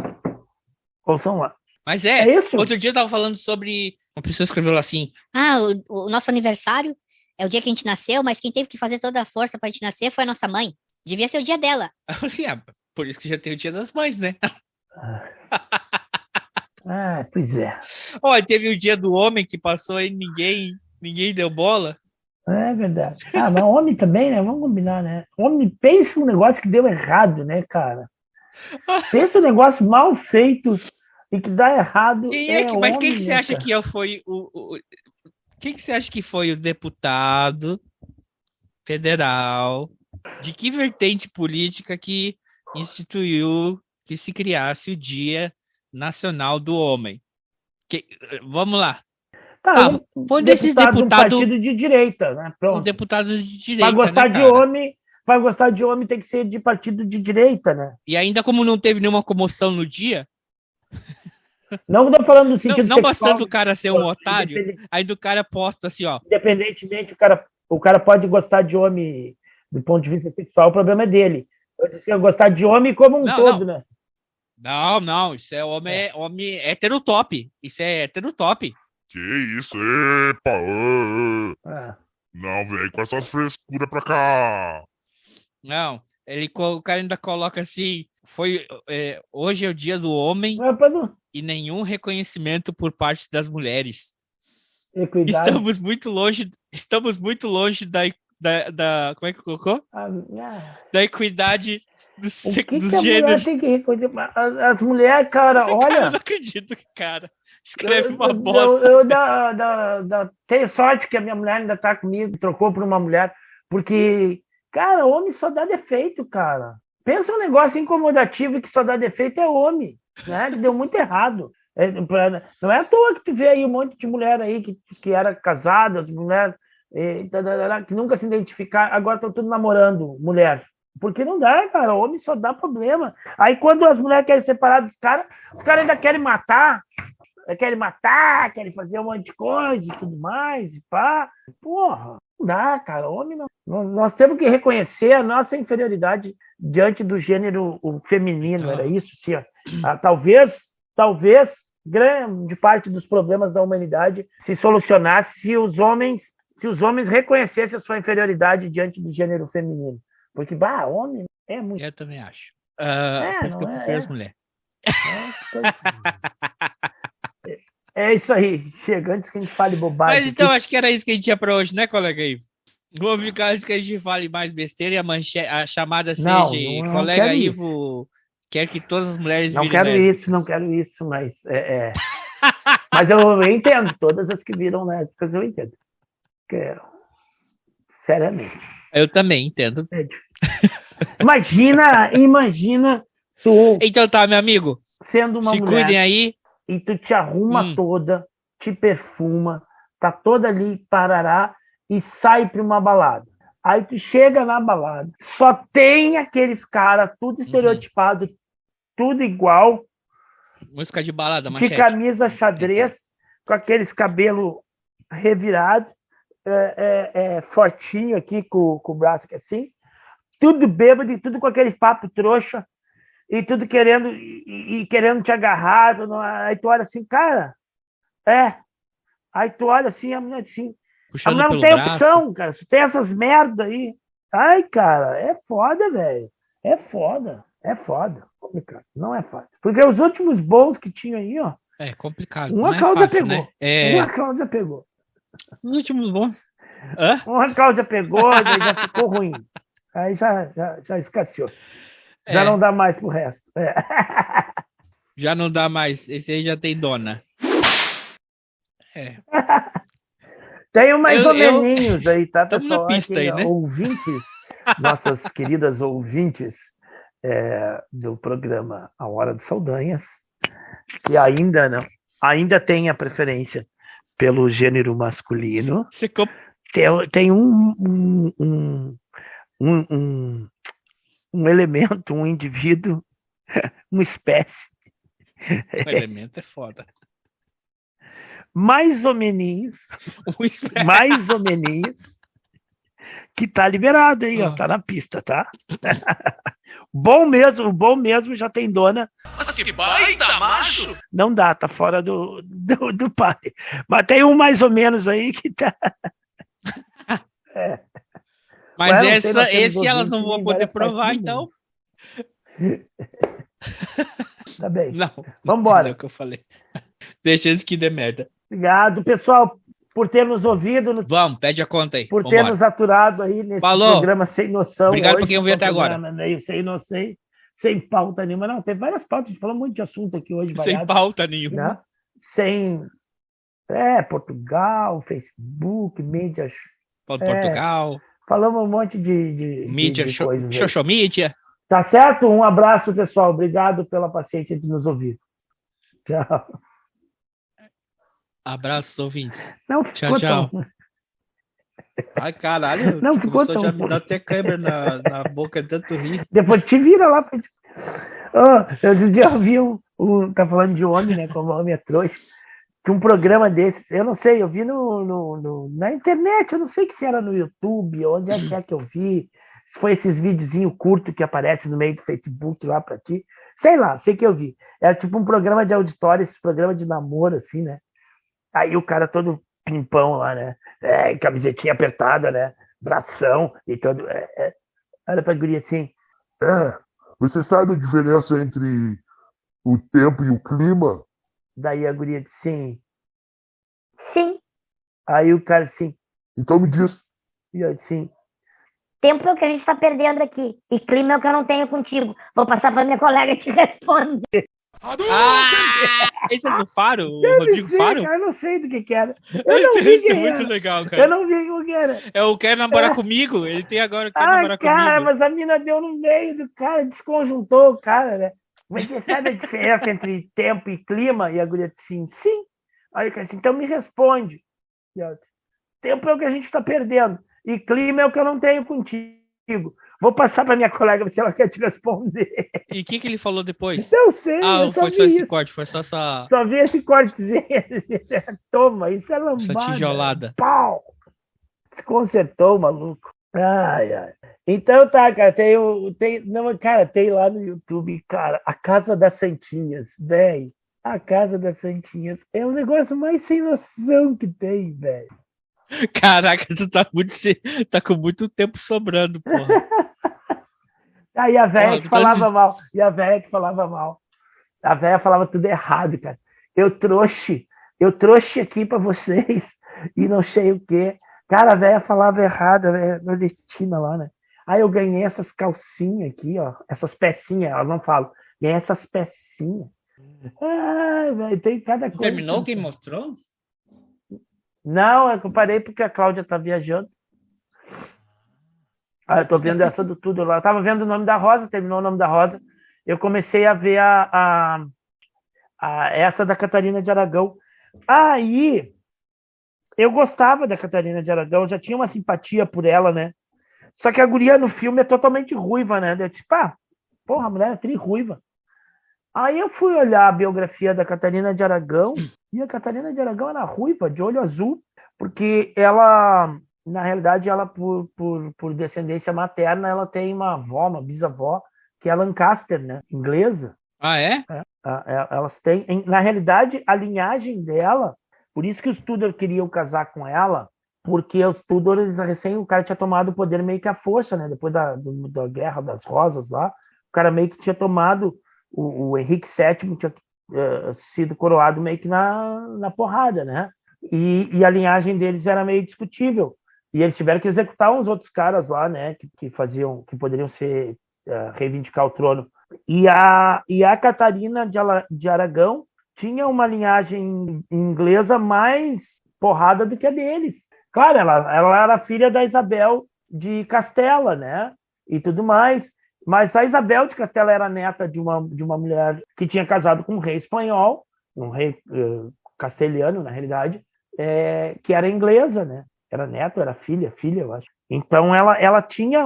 Mas isso? Outro dia eu tava falando sobre... Uma pessoa escreveu lá assim... O nosso aniversário é o dia que a gente nasceu, mas quem teve que fazer toda a força pra gente nascer foi a nossa mãe. Devia ser o dia dela. Assim, por isso que já tem o dia das mães, né? Pois é. Teve o dia do homem que passou e ninguém deu bola. É verdade. Mas homem também, né? Vamos combinar, né? Homem, pensa um negócio que deu errado, né, cara? Pensa um negócio mal feito e que dá errado. Mas quem que você acha que foi quem que você acha que foi o deputado federal? De que vertente política que instituiu que se criasse o Dia Nacional do Homem? Vamos lá. Foi um desses deputados. Um partido de direita, né? Pronto. Um deputado de direita. Vai gostar de homem, tem que ser de partido de direita, né? E ainda como não teve nenhuma comoção no dia. Não estou falando no sentido não sexual. Bastando o cara ser um otário, aí do cara posta assim, ó. Independentemente, o cara pode gostar de homem do ponto de vista sexual, o problema é dele. Eu disse que eu gostar de homem como um todo, né? Não, isso é homem heterotop. Isso é heterotop. Que isso, epa! Não, velho, com essas frescuras pra cá. Não, o cara ainda coloca assim, hoje é o dia do homem e nenhum reconhecimento por parte das mulheres. Equidade. Estamos muito longe da como é que colocou? Da equidade dos gêneros. Tem que reconhecer? As mulheres, cara, olha. Eu não acredito que, cara, escreve uma bosta. Eu tenho sorte que a minha mulher ainda tá comigo, trocou por uma mulher, porque, cara, homem só dá defeito, cara. Pensa um negócio incomodativo que só dá defeito é homem, né? Deu muito errado. Não é à toa que tu vê aí um monte de mulher aí que era casada, as mulheres que nunca se identificaram, agora estão tudo namorando mulher. Porque não dá, cara. Homem só dá problema. Aí quando as mulheres querem separar dos caras, os caras ainda querem matar, querem fazer um monte de coisa e tudo mais, e pá. Porra, não dá, cara. Homem não. Nós temos que reconhecer a nossa inferioridade diante do gênero feminino. Era isso, sim. Talvez grande parte dos problemas da humanidade se solucionasse se os homens reconhecessem a sua inferioridade diante do gênero feminino. Porque, homem é muito... Eu também acho. Por isso que eu prefiro as mulheres. É isso aí. Chega antes que a gente fale bobagem. Mas então, acho que era isso que a gente tinha pra hoje, né, colega Ivo? Vamos ficar antes que a gente fale mais besteira e a chamada seja colega Ivo quer que todas as mulheres virem lésbicas. Não quero isso, mas... Mas eu entendo. Todas as que viram lésbicas, eu entendo. Seriamente. Eu também entendo. Imagina tu... Então tá, meu amigo. Sendo uma mulher... Se cuidem aí. E tu te arruma toda, te perfuma, tá toda ali, parará, e sai pra uma balada. Aí tu chega na balada, só tem aqueles caras, tudo estereotipado, tudo igual. Música de balada, Manchete. De camisa xadrez, com aqueles cabelos revirados, fortinho aqui, com o braço aqui assim, tudo bêbado e tudo com aqueles papo trouxa, e tudo querendo te agarrar. Aí tu olha assim, cara, aí tu olha assim, a mulher assim, puxando a mulher não tem opção, cara, só tem essas merda aí. Ai, cara, é foda, velho, é foda, complicado, não é fácil, porque os últimos bons que tinha aí, ó, é complicado, uma Cláudia pegou, uma Cláudia pegou. Os últimos bons. Uma Cláudia pegou, daí já ficou ruim. Aí já escasseou. Já não dá mais pro resto. Já não dá mais. Esse aí já tem dona. Tem mais ou menos aí, tá, pessoal? Estamos na pista aí, né? Ouvintes, nossas queridas ouvintes do programa A Hora dos Saldanhas, que ainda tem a preferência pelo gênero masculino. Tem um elemento, um indivíduo, uma espécie. O elemento é foda. Mais ou menos, que tá liberado aí, ó, tá na pista, tá? Bom mesmo já tem dona. Nossa, que baita macho! Não dá, tá fora do pai. Mas tem um mais ou menos aí que tá... Mas esse elas não vão poder provar, então. Tá bem. Não. Vambora. É o que eu falei. Deixa eles que dê merda. Obrigado, pessoal, por ter nos ouvido. Vamos, pede a conta aí. Por ter nos aturado aí nesse programa Sem Noção. Obrigado por quem ouviu até agora. Meio sem pauta nenhuma. Não, tem várias pautas. A gente falou muito de assunto aqui hoje. Sem pauta nenhuma. Né? Sem... Portugal, Facebook, mídia... Portugal. Falamos um monte de mídia, coisas. Social media. Tá certo? Um abraço, pessoal. Obrigado pela paciência de nos ouvir. Tchau. Abraços, ouvintes. Não ficou tchau. Ai, caralho. Não ficou tão... Já me dá até câimbra na boca de tanto rir. Depois te vira lá. Esses dias eu vi tá falando de homem, né? Como homem é trouxa. Que um programa desses, eu não sei, eu vi na internet, eu não sei se era no YouTube, onde é que eu vi, se foi esses videozinhos curtos que aparecem no meio do Facebook lá pra ti, sei lá, sei que eu vi. Era tipo um programa de auditório, esse programa de namoro, assim, né? Aí o cara todo pimpão lá, né? Camisetinha apertada, né? Bração e todo. Olha pra guria assim. Você sabe a diferença entre o tempo e o clima? Daí a guria disse sim. Sim. Aí o cara assim, Então me diz. e assim, Tempo é o que a gente tá perdendo aqui. E clima é o que eu não tenho contigo. Vou passar pra minha colega te responder. Esse é do Faro? O deve Rodrigo ser, Faro? cara, eu não sei do que era. Eu não vi Isso é quem muito era. legal, cara. Eu não vi o que era. É o Quer Namorar Comigo. Ele tem agora o Quer Namorar Cara, Comigo. mas a mina deu no meio do cara, desconjuntou o cara, né? Mas você sabe a diferença entre tempo e clima? E a guria disse assim, sim. Aí o cara disse, então me responde. E ela disse, tempo é o que a gente está perdendo. E clima é o que eu não tenho contigo. Vou passar para minha colega se ela quer te responder. E o que ele falou depois? Eu sei, Ah, eu só foi vi só esse isso. corte, foi só essa Só vi esse cortezinho. Toma, isso é essa lambada. tijolada. Pau! Desconcertou o maluco. Ai, ai. Então tá, cara, tem lá no YouTube, cara, a Casa das Santinhas, velho. A Casa das Santinhas é o negócio mais sem noção que tem, velho. Caraca, tu tá com muito tempo sobrando, porra. Aí a velha Porra, que então falava mal. E a velha que falava mal. A velha falava tudo errado, cara. Eu trouxe aqui pra vocês e não sei o quê. Cara, a velha falava errado, a velha nordestina lá, né? Aí eu ganhei essas calcinhas aqui, ó. Essas pecinhas, elas não falam. Ganhei essas pecinhas. Ai, velho, tem cada coisa. Terminou o Game of Thrones? Não, eu parei porque a Cláudia tá viajando. Ah, eu tô vendo essa do tudo lá. Eu tava vendo o Nome da Rosa, terminou o Nome da Rosa. Eu comecei a ver essa da Catarina de Aragão. Aí, eu gostava da Catarina de Aragão, já tinha uma simpatia por ela, né? Só que a guria no filme é totalmente ruiva, né? Eu disse, pá, porra, a mulher é tri-ruiva. Aí eu fui olhar a biografia da Catarina de Aragão, e a Catarina de Aragão era ruiva, de olho azul, porque ela, na realidade, ela por descendência materna, ela tem uma avó, uma bisavó, que é Lancaster, né? Inglesa. Ah, é? Elas têm, na realidade, a linhagem dela, por isso que os Tudor queriam casar com ela, porque os Tudor, o cara tinha tomado o poder meio que à força, né? Depois da Guerra das Rosas lá, o cara meio que tinha tomado, o Henrique VII tinha sido coroado meio que na porrada, né? E a linhagem deles era meio discutível. E eles tiveram que executar uns outros caras lá, né? Que poderiam reivindicar o trono. E a Catarina de Aragão tinha uma linhagem inglesa mais porrada do que a deles. Claro, ela era filha da Isabel de Castela, né? E tudo mais. Mas a Isabel de Castela era neta de uma mulher que tinha casado com um rei espanhol, um rei castelhano, na realidade, que era inglesa, né? Era neto, era filha, eu acho. Então ela tinha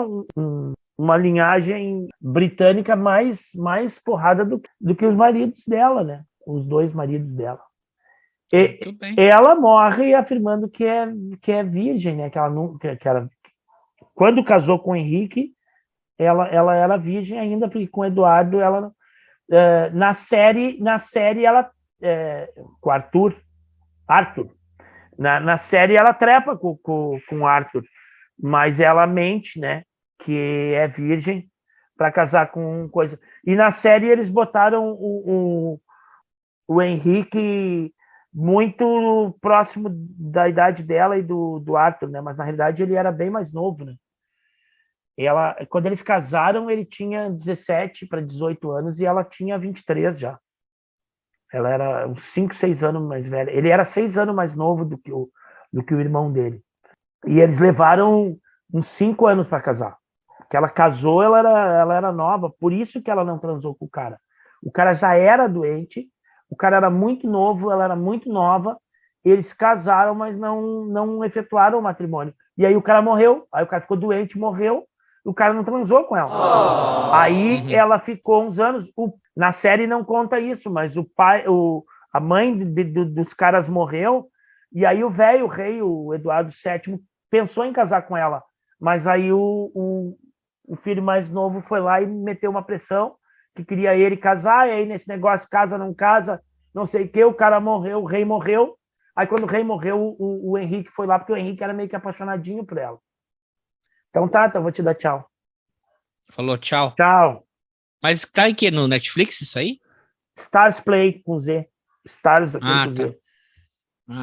uma linhagem britânica mais porrada do que os maridos dela, né? Os dois maridos dela. E ela morre afirmando que é virgem, né? Que ela não, que ela, quando casou com o Henrique, ela era virgem ainda, porque com o Eduardo ela na série ela com Arthur na série ela trepa com o Arthur, mas ela mente, né? Que é virgem para casar com coisa. E na série eles botaram o Henrique muito próximo da idade dela e do Arthur, né? Mas na realidade ele era bem mais novo, né? Quando eles casaram, ele tinha 17 para 18 anos e ela tinha 23 já. Ela era uns 5, 6 anos mais velha. Ele era 6 anos mais novo do que o irmão dele. E eles levaram uns 5 anos para casar. Porque ela casou, ela era nova, por isso que ela não transou com o cara. O cara já era doente, o cara era muito novo, ela era muito nova, eles casaram, mas não efetuaram o matrimônio. E aí o cara morreu, aí o cara ficou doente, morreu, e o cara não transou com ela. Aí ela ficou uns anos, na série não conta isso, mas a mãe dos caras morreu, e aí o rei, o Eduardo VII, pensou em casar com ela, mas aí o filho mais novo foi lá e meteu uma pressão, que queria ele casar, e aí nesse negócio, casa, não sei o que, o cara morreu, o rei morreu, aí quando o rei morreu, o Henrique foi lá, porque o Henrique era meio que apaixonadinho por ela. Então tá, eu vou te dar tchau. Falou, tchau. Tchau. Mas tá em que? No Netflix isso aí? Stars Play com Z. Stars com Z. Tá.